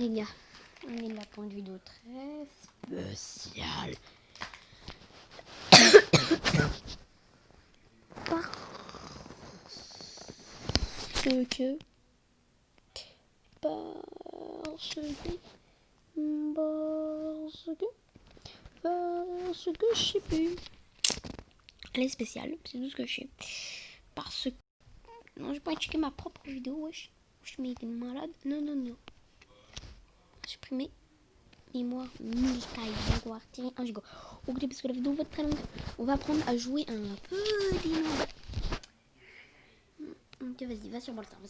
Les gars, on est là pour une vidéo très spéciale. Parce que je sais plus. Elle est spéciale, c'est tout ce que je sais. Parce que non, j'ai pas checké ma propre vidéo, wesh. Je suis malade. Non. Supprimer mémoire musicale. Donc on va retirer un giga. Ok, parce que la vidéo va être très longue. On va apprendre à jouer un petit mode. Ok, vas-y, va sur Bolstar. On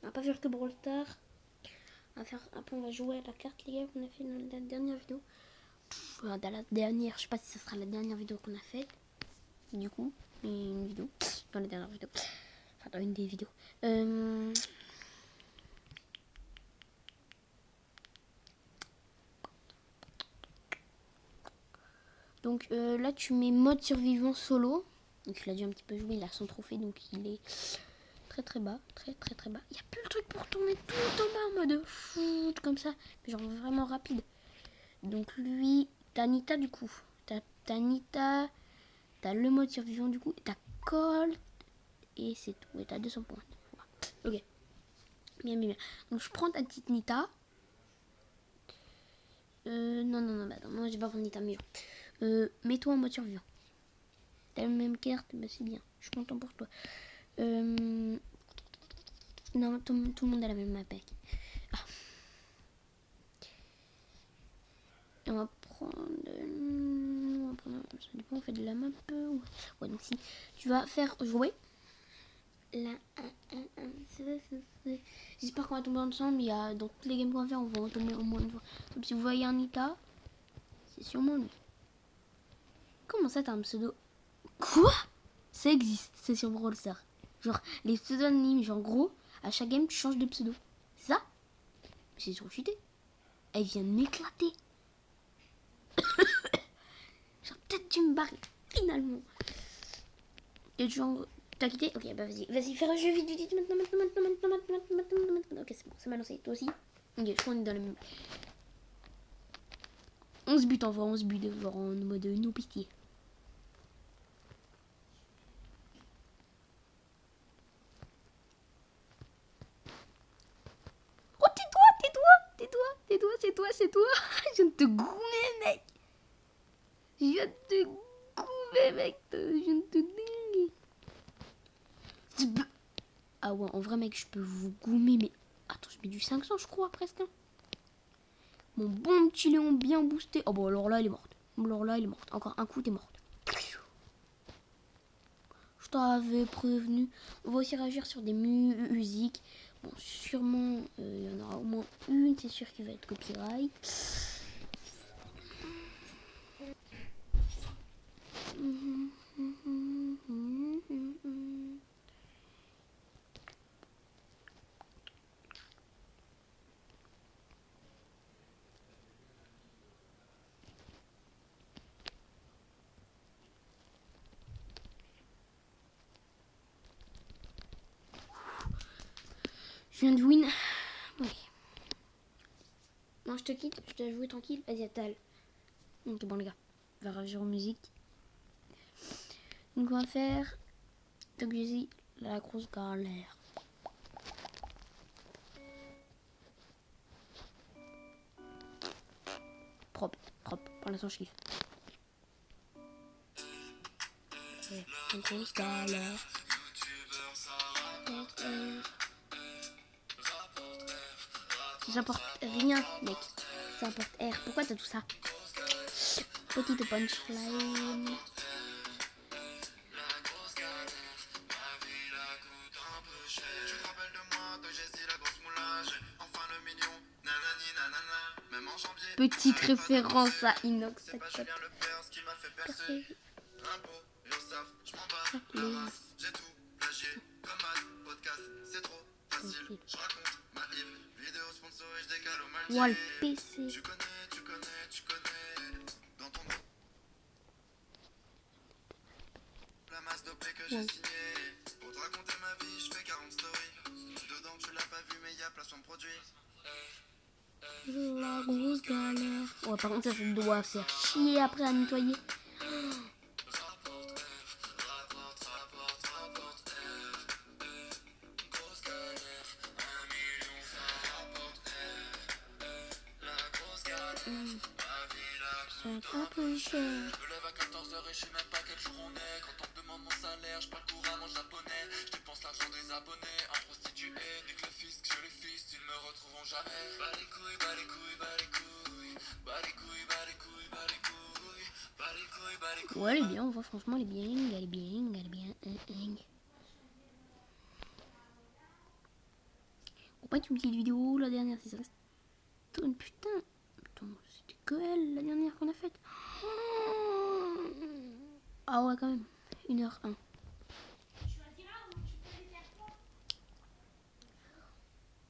va pas faire que Brawl Stars. Après, on va jouer à la carte, les gars, qu'on a fait dans la dernière vidéo. Dans la dernière, je sais pas si ça sera la dernière vidéo qu'on a faite. Du coup, une vidéo. Dans la dernière vidéo. Enfin, dans une des vidéos. Donc là, tu mets mode survivant solo. Donc il a déjà un petit peu joué, il a son trophée, donc il est très bas. Très bas. Il n'y a plus le truc pour tourner tout en bas en mode foot comme ça. Mais genre vraiment rapide. Donc lui, t'as Nita du coup. T'as Nita, t'as le mode survivant du coup, t'as Colt, et c'est tout. Et t'as 200 points. Voilà. Ok. Bien. Donc je prends ta petite Nita. Non, attends, moi je vais pas prendre Nita, mais genre. Mets-toi en mode survivant. T'as la même carte, bah c'est bien. Je suis content pour toi. Non, tout le monde a la même map. Ah. On va prendre. Ça dépend, on fait de la map. Ouais, donc si tu vas faire jouer. Là, j'espère qu'on va tomber ensemble. Il y a dans toutes les games qu'on va faire, on va tomber au moins une fois. Donc si vous voyez un Nita, c'est sûrement lui. Comment ça, t'as un pseudo? Quoi? Ça existe, c'est sur Brawl Stars. Genre, les pseudonymes, genre gros, à chaque game, tu changes de pseudo. C'est ça? C'est sur chuté. Elle vient de m'éclater. Genre, peut-être tu me barres finalement. Et genre, t'as quitté? Ok, bah vas-y, fais un jeu vite, maintenant. Ok, c'est bon, ça m'a lancé. Toi aussi? Ok, je crois qu'on est dans le même. 11 buts en vrai, 11 buts, genre en mode no pitié. Oh, tais-toi, c'est toi. Je viens de te goumer, mec. Je viens de te goumer, mec. Je viens de te dinguer. Ah ouais, en vrai, mec, je peux vous goumer, mais... Attends, je mets du 500, je crois, presque. Mon bon petit Léon bien boosté. Oh bon, alors là, elle est morte. Encore un coup, t'es morte. Je t'avais prévenu. On va aussi réagir sur des musiques. Bon, sûrement, il y en aura au moins une, c'est sûr, qui va être copyright. Je viens de win. Oui. Non, je te quitte, je dois jouer tranquille. Vas-y, attends. Donc bon, les gars, on va réagir aux musiques. Donc on va faire... Donc j'ai dit la grosse galère. Propre. Pour l'instant, je kiffe. La grosse galère. Ça apporte rien, mec. Ça apporte R. Pourquoi t'as tout ça? Petite punchline. Petite référence à Inox. Wall PC. Wow. grosse galère. Ouais, par contre, ça doit faire chier après à nettoyer. C'est un peu cher. Je me lève à 14h et je sais même pas quel jour on est. Quand on me demande mon salaire, je parle couramment japonais. Je dépense l'argent des abonnés, un prostitué. Nique le fisc, je les fils, ils ne me retrouveront jamais. Bas les couilles, bas les couilles, bas les couilles. Bas les couilles, bas les couilles, bas les couilles. Bas les couilles, bas les couilles. Ouais, elle est bien, on voit franchement, elle est bien, elle est bien, elle est bien. On pas une petite vidéo, la dernière, si ça reste. Putain, c'était que elle, la dernière qu'on a faite. Ah ouais, quand même, 1h01.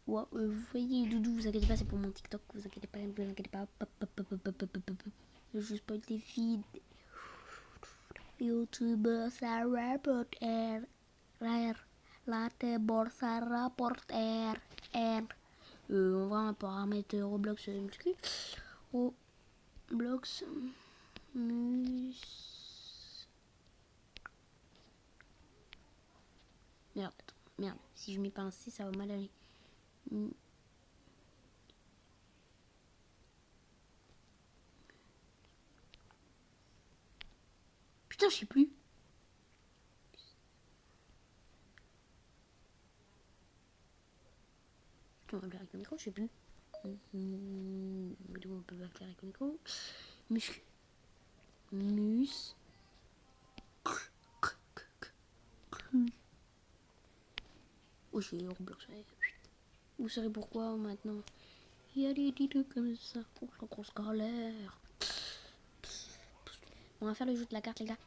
Ouais, vous voyez, Doudou, vous inquiétez pas, c'est pour mon TikTok, vous inquiétez pas, vous inquiétez pas. Je spoil des feeds. YouTuber Sarah Porter, Latte Borsa Rapporter, on va un paramètre Roblox muscu. Roblox mus. Merde, si je mets pas un C, ça va mal aller. Putain, je sais plus. On va le faire avec le micro, je sais plus. On peut le faire avec le micro. Muscu. Oh, j'ai Roblox. Vous savez pourquoi maintenant? Il y a des trucs comme ça. Oh, la grosse galère. On va faire le jeu de la carte, les gars.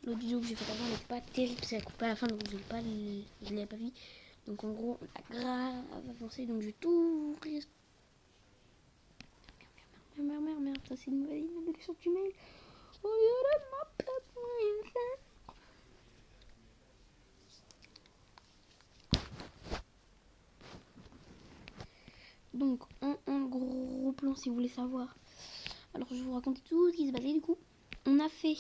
L'autre vidéo que j'ai fait avant n'est pas terrible, c'est coupé à la fin, donc je l'ai pas vu. Donc en gros, on a grave avancé, donc je vais tout ouvrir. Merde, ça c'est une nouvelle navigation du mail. Oh, donc, en gros plan, si vous voulez savoir. Alors, je vais vous raconter tout ce qui s'est passé. Du coup, on a fait.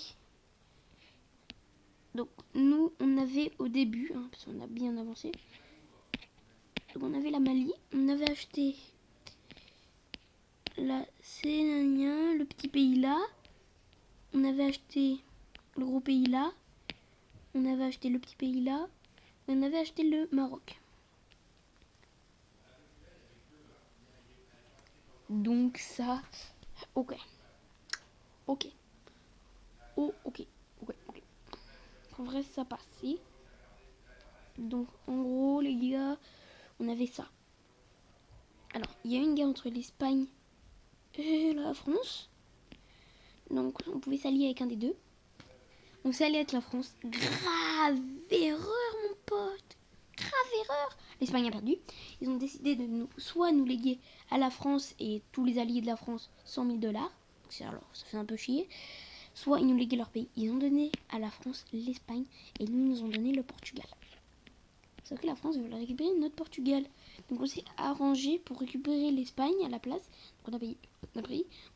Donc, nous, on avait au début, hein, parce qu'on a bien avancé. Donc, on avait la Mali. On avait acheté la Sénania, le petit pays là. On avait acheté le gros pays là. On avait acheté le petit pays là. Et on avait acheté le Maroc. Donc ça, ok. En vrai, ça passait. Donc en gros, les gars, on avait ça. Alors, il y a une guerre entre l'Espagne et la France. Donc on pouvait s'allier avec un des deux. On s'est allié avec la France. Grave erreur, mon pote. Grave erreur. L'Espagne a perdu. Ils ont décidé de soit nous léguer à la France et tous les alliés de la France 100 000 $. Alors, ça fait un peu chier. Soit ils nous léguaient leur pays. Ils ont donné à la France l'Espagne et nous ont donné le Portugal. Sauf que la France veut récupérer notre Portugal. Donc on s'est arrangé pour récupérer l'Espagne à la place. Donc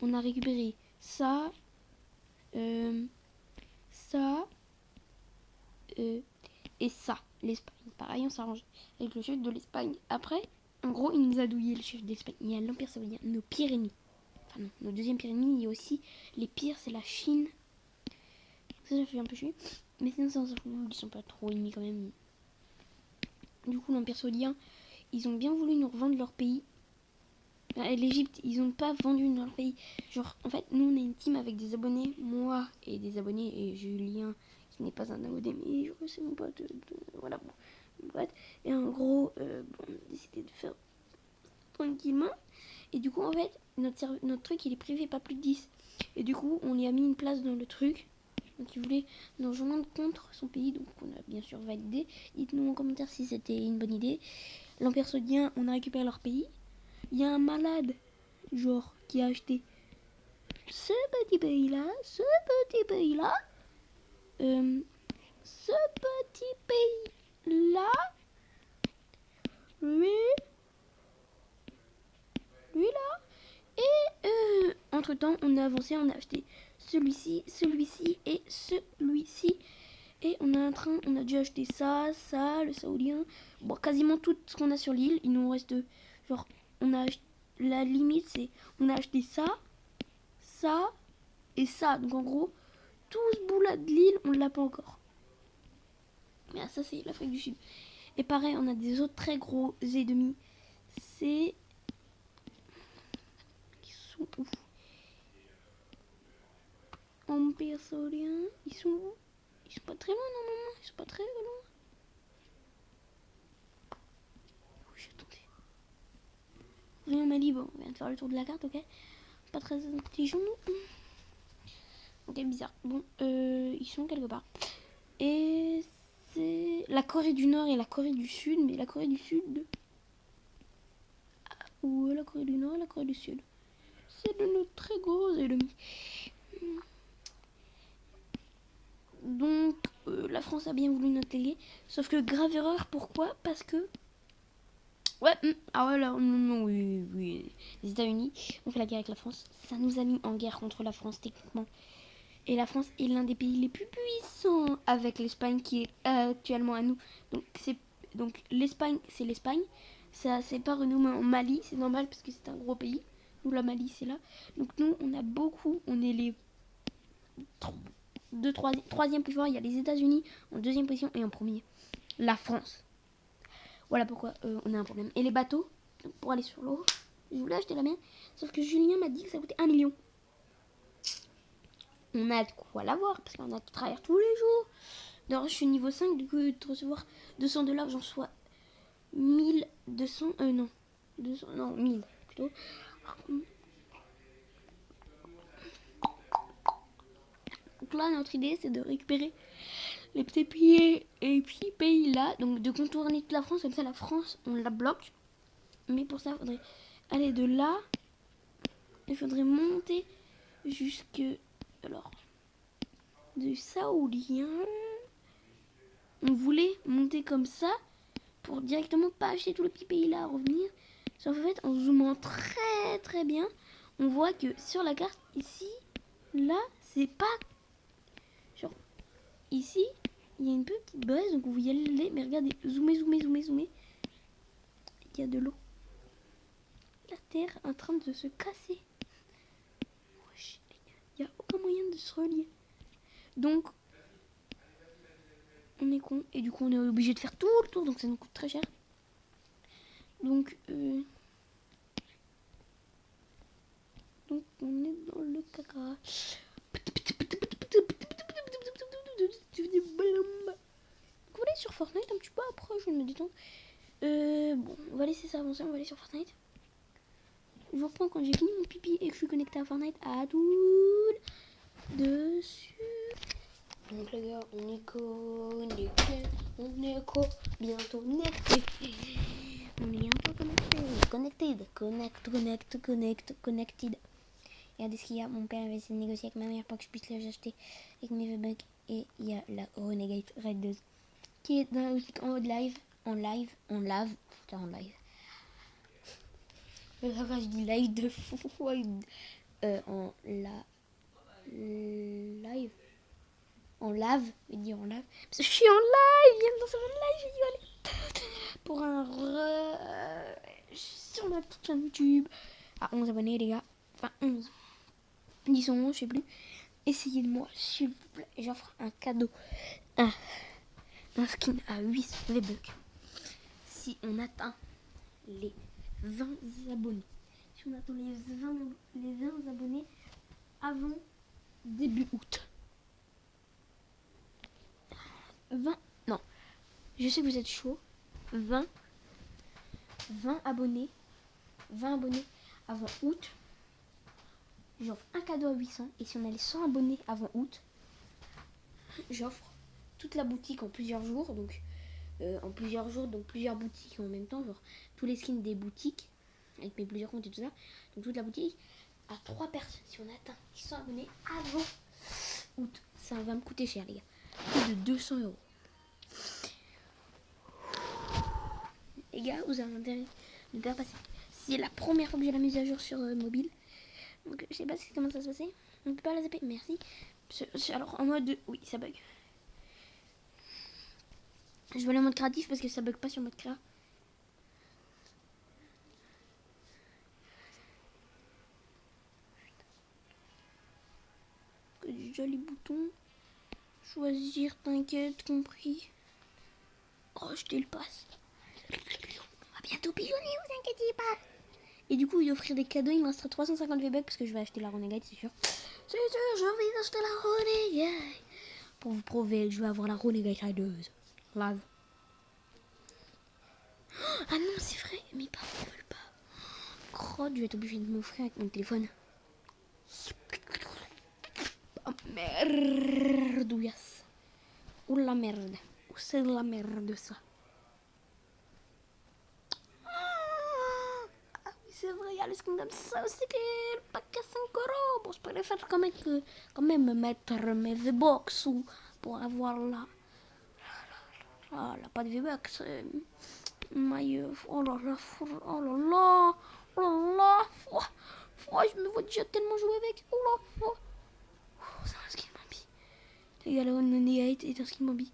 on a récupéré ça, ça et ça, l'Espagne. Pareil, on s'est arrangé avec le chef de l'Espagne. Après, en gros, il nous a douillé le chef d'Espagne. Il y a l'Empire saoudien, nos pires ennemis. Enfin non, nos deuxièmes pires ennemis. Il y a aussi les pires, c'est la Chine. Ça fait un peu chier. Mais sinon, ça, ils sont pas trop ennemis quand même. Du coup, l'Empire saoudien, ils ont bien voulu nous revendre leur pays. L'Égypte, ils ont pas vendu leur pays. Genre, en fait, nous, on est une team avec des abonnés. Moi et des abonnés. Et Julien, qui n'est pas un abonné, mais c'est mon pote. Voilà, bon, mon pote. Et en gros, on a décidé de faire tranquillement. Et du coup, en fait, notre truc, il est privé, pas plus de 10. Et du coup, on y a mis une place dans le truc. Donc il voulait nous rejoindre contre son pays, donc on a bien sûr validé. Dites-nous en commentaire si c'était une bonne idée. L'Empire saoudien, on a récupéré leur pays. Il y a un malade, genre, qui a acheté ce petit pays-là, ce petit pays-là, lui là, entre-temps, on a avancé, on a acheté celui-ci, celui-ci et celui-ci. Et on a déjà acheté ça, le saoudien. Bon, quasiment tout ce qu'on a sur l'île. Il nous reste, genre, la limite, c'est, on a acheté ça, ça et ça. Donc en gros, tout ce bout-là de l'île, on ne l'a pas encore. Mais ça, c'est l'Afrique du Sud. Et pareil, on a des autres très gros ennemis. C'est... Ils sont où? Empire saoudien. Ils sont où? Ils sont pas très loin normalement. Ils sont pas très loin. Oui, attendez. Rien Mali, bon, on vient de faire le tour de la carte, ok. Pas très intelligent, nous. Ok, bizarre. Bon, ils sont quelque part. Et c'est la Corée du Nord et la Corée du Sud. Mais la Corée du Sud... Ou la Corée du Nord et la Corée du Sud. C'est de nos très gros ennemis. Donc, la France a bien voulu nous attaquer. Sauf que grave erreur, pourquoi? Parce que... Ouais, ah ouais, là, non, oui. Les États-Unis ont fait la guerre avec la France. Ça nous a mis en guerre contre la France, techniquement. Et la France est l'un des pays les plus puissants avec l'Espagne qui est actuellement à nous. Donc l'Espagne, c'est l'Espagne. Ça sépare nous en Mali, c'est normal parce que c'est un gros pays. Nous, la Mali, c'est là. Donc nous, on a beaucoup, on est les troisième plus fort. Il y a les États-Unis en deuxième position et en premier, la France. Voilà pourquoi on a un problème. Et les bateaux, pour aller sur l'eau, je voulais acheter la mer. Sauf que Julien m'a dit que ça coûtait 1 million. On a de quoi l'avoir parce qu'on a de travailler tous les jours. D'ailleurs, je suis niveau 5, du coup, de recevoir $200, j'en sois 1200. Non. 200, non, 1000 plutôt. Donc là, notre idée, c'est de récupérer les petits pays là. Donc de contourner toute la France. Comme ça, la France, on la bloque. Mais pour ça, il faudrait aller de là. Il faudrait monter jusque... Alors, du saoudien. On voulait monter comme ça pour directement pas acheter tout le petit pays là à revenir. Sauf en fait, en zoomant très très bien, on voit que sur la carte ici, là, c'est pas... Genre, ici, il y a une petite base, donc vous y allez, mais regardez, zoomer. Il y a de l'eau. La terre est en train de se casser. Il n'y a aucun moyen de se relier. Donc, on est con. Et du coup, on est obligé de faire tout le tour. Donc, ça nous coûte très cher. Donc, on est dans le caca. Vous voulez sur Fortnite un petit peu après, je vais me détendre. Bon, on va laisser ça avancer. On va aller sur Fortnite. Je vous reprends quand j'ai fini mon pipi et que je suis connecté à Fortnite. À tout dessus. Donc les gars, on est connecté, bientôt connecté. On est bientôt connected. Regardez ce qu'il y a, mon père avait essayé de négocier avec ma mère pour que je puisse les acheter avec mes V-Bucks. Et il y a la Renegade Red 2 qui est dans la boutique en haut de live, en live. Je dis live de fou, en live. En lave, je vais dire en lave. Parce que je suis en live, viens dans ce live, j'ai dit allez. Pour sur ma petite chaîne YouTube. À 11 abonnés, les gars. Enfin, 11. 10 ou 11, je sais plus. Essayez de moi, s'il vous plaît. J'offre un cadeau. Un skin à 8 V-Bucks. Si on atteint les 20 abonnés. Si on atteint les 20 abonnés avant début août. 20, non, je sais que vous êtes chaud. 20 abonnés. 20 abonnés avant août. J'offre un cadeau à 800. Et si on a les 100 abonnés avant août, j'offre toute la boutique en plusieurs jours. Donc, plusieurs boutiques en même temps. Genre, tous les skins des boutiques. Avec mes plusieurs comptes et tout ça. Donc, toute la boutique à 3 personnes. Si on atteint les 100 abonnés avant août. Ça va me coûter cher, les gars. Plus de 200 €. Les gars, vous avez intérêt de ne pas passer. C'est la première fois que j'ai la mise à jour sur mobile. Donc je sais pas comment ça se passait. On peut pas la zapper, merci. Alors en mode... Oui, ça bug. Je vais aller en mode créatif parce que ça bug pas sur mode créa. Que des jolis boutons. Choisir, t'inquiète, compris. Oh, je te le passe. On va bientôt pigeonner, vous inquiétez pas. Et du coup, il offrir des cadeaux, il me restera 350 V-Bucks parce que je vais acheter la Renegade, c'est sûr. C'est sûr, je vais acheter la Renegade. Pour vous prouver que je vais avoir la Renegade radeuse. Live. Ah non, c'est vrai, mes parents ne veulent pas. Crotte, je vais être obligée de m'offrir avec mon téléphone. Oh merdouillasse. Ouh la merde. Où c'est de la merde ça. Ah oui, c'est vrai, il y a les skins comme ça aussi qui est le paquet 5 euros. Bon, je préfère quand même mettre mes V-Box ou pour avoir la. Ah, là, pas de V-Bucks. Oh là là, oh là là, oh là là. Oh, oh, je me vois déjà tellement jouer avec. Oh là, oh. Oh, c'est un skin Bambi. Les gars, là, on est un skin Bambi.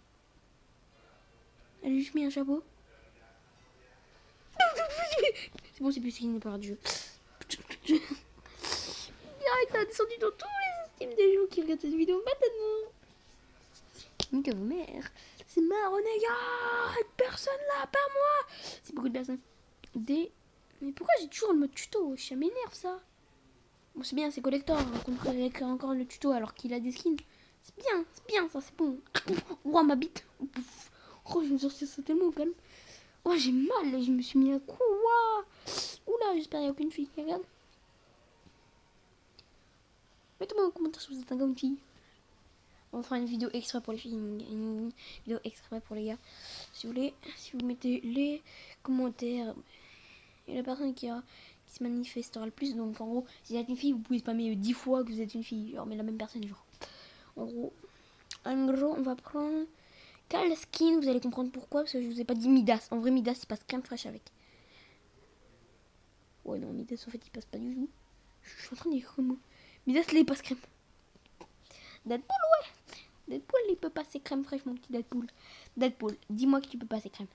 Elle a juste mis un chapeau. C'est bon, c'est plus skin par du jeu. Ça a descendu dans tous les estimes des gens qui regardent cette vidéo maintenant. Nique à vos mères. C'est ma renégade. Personne là, à part moi. C'est beaucoup de personnes. Mais pourquoi j'ai toujours le mode tuto? Ça m'énerve ça. Bon, c'est bien, c'est collector. Avec encore le tuto alors qu'il a des skins. C'est bien ça, c'est bon. Oh, ma bite. Oh, je me suis sorti ça tellement au calme. Oh, j'ai mal, je me suis mis un coup. Wow. Oula, j'espère qu'il n'y a aucune fille qui regarde. Mettez-moi en commentaire si vous êtes un gars ou une fille. On fera une vidéo extra pour les filles, une vidéo extra pour les gars. Si vous voulez, si vous mettez les commentaires, et la personne qui se manifestera le plus. Donc en gros, si vous êtes une fille, vous pouvez spammer 10 fois que vous êtes une fille. Genre, mais la même personne, genre. En gros, on va prendre quel skin, vous allez comprendre pourquoi, parce que je vous ai pas dit Midas. En vrai, Midas, il passe crème fraîche avec. Ouais, non, Midas, en fait, il passe pas du tout. Je suis en train de dire comment. Midas, là, il passe crème. Deadpool, ouais. Deadpool, il peut passer crème fraîche, mon petit Deadpool. Deadpool, dis-moi que tu peux passer crème.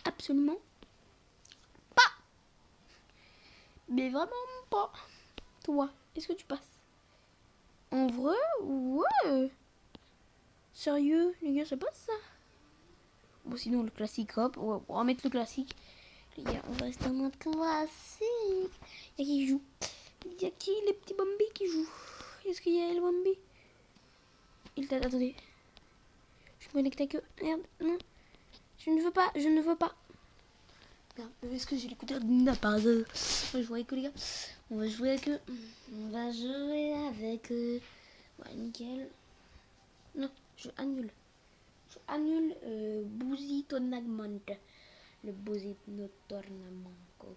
Absolument pas. Mais vraiment pas. Toi, est-ce que tu passes? En vrai, ouais. Sérieux, les gars, ça passe ça? Bon, sinon, le classique, hop. Ouais, on va mettre le classique. Les gars, on va rester en mode classique. Il y a qui joue? Il y a qui, les petits Bambi qui jouent? Est-ce qu'il y a le Bambi? Attendez. Je me connecte avec eux. Merde, non. Je ne veux pas. Est-ce que j'ai l'écouteur de Nina par hasard? On va jouer avec eux, les gars. On va jouer avec eux. Ouais, nickel. Non, je annule. Bouzy Tournament. Le Bouzy Tournament.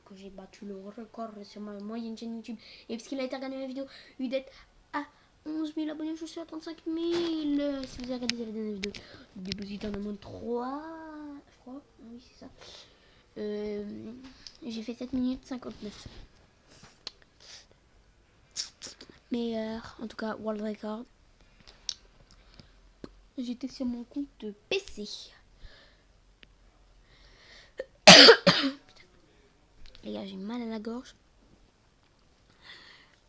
Que j'ai battu le record sur ma moyenne chaîne YouTube. Et parce qu'il a été regardé ma vidéo, il d'être à 11 000 abonnés, je suis à 35 000. Si vous avez regardé la dernière vidéo du Bouzy Tournament 3, je crois. Oui, c'est ça. J'ai fait 7 minutes 59. Meilleur, en tout cas, World Record. J'étais sur mon compte de PC. Les gars, j'ai mal à la gorge.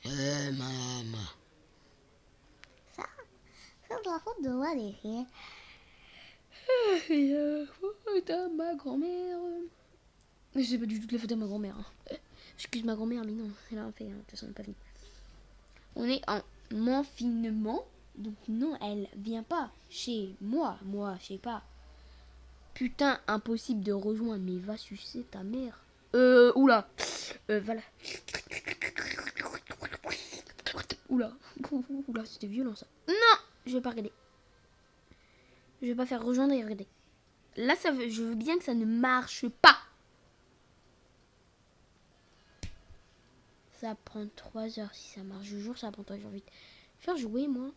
Maman. Ça, c'est de la faute de Valérie. Ma grand-mère. Je sais pas du tout la faute de ma grand-mère. Hein. Excuse ma grand-mère, mais non, elle a fait. De toute façon, on n'est pas fini. On est en confinement. Donc non, elle vient pas chez moi. Moi, je sais pas. Putain, impossible de rejoindre. Mais va sucer ta mère. Oula. Voilà. Oula. Oula, c'était violent ça. Non, je vais pas regarder. Je vais pas faire rejoindre et regarder. Là, je veux bien que ça ne marche pas. Ça prend 3 heures si ça marche. Je jure, ça prend 3 heures vite. Faire jouer, moi.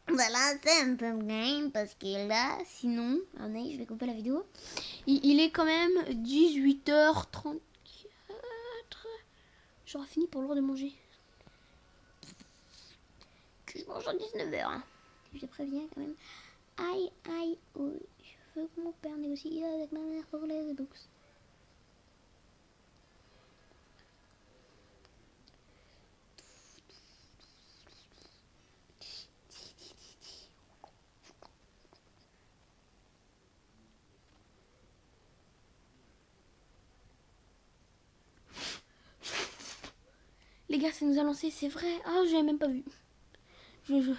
On de lancer un peu de game parce que là, sinon, je vais couper la vidéo. Il est quand même 18h34. J'aurai fini pour l'heure de manger. Que je mange à 19h. Hein. Je te préviens quand même. Aïe, aïe, oui. Je veux que mon père négocie avec ma mère pour les box. Les gars, ça nous a lancé, c'est vrai. Ah, j'avais même pas vu. Je...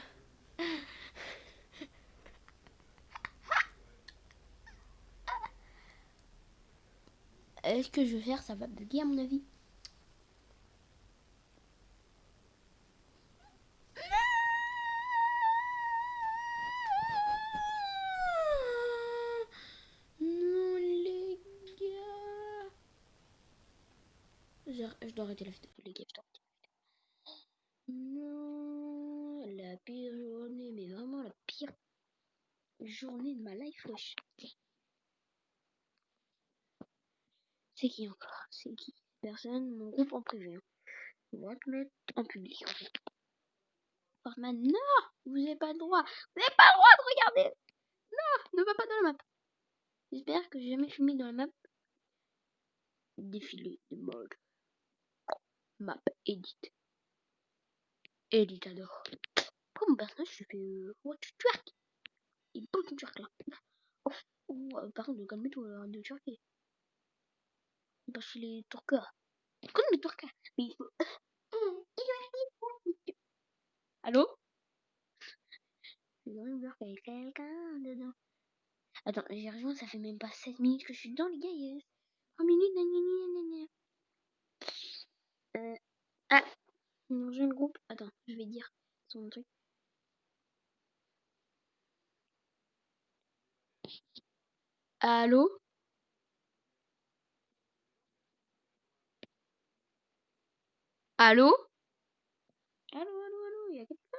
Ce que je vais faire, ça va bugger à mon avis. Non, les gars. Je dois arrêter la vidéo, les gars. Non, la pire journée, mais vraiment la pire journée de ma life, wesh. C'est qui encore? C'est qui? Personne, mon groupe en privé. Hein. On va te mettre en public en fait. Portman, non! Vous n'avez pas le droit! Vous n'avez pas le droit de regarder! Non! Ne va pas dans la map! J'espère que j'ai jamais filmé dans la map. Défilé de mode. Map, edit. Editador. Pourquoi mon personnage se fait what twerk? Il peut une twerk là. Par contre, calme-toi, arrête de twerker. Parce que les twerkers. Comme les twerkers. Mais il faut. Allô? Je vais voir qu'il y a quelqu'un dedans. Attends, j'ai rejoint, ça fait même pas 7 minutes que je suis dedans, les gars. Il y a 3 minutes. Ah, non, j'ai le groupe. Attends, je vais dire son truc. Allô? Allô? Allô, y a quelqu'un?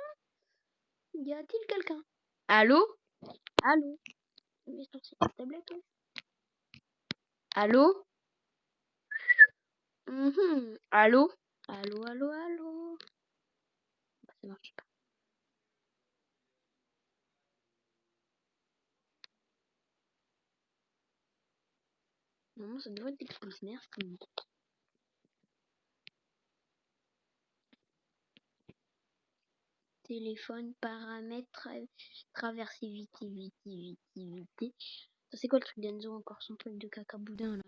Y a-t-il quelqu'un? Allô? Allô? Mais sur cette tablette, ouais. Allô? Allô? Allô? Bah, ça marche pas. Normalement, ça devrait être explosé. Merci. Téléphone, paramètres, traversibilité. Ça, c'est quoi le truc d'Enzo encore? Son truc de caca boudin là.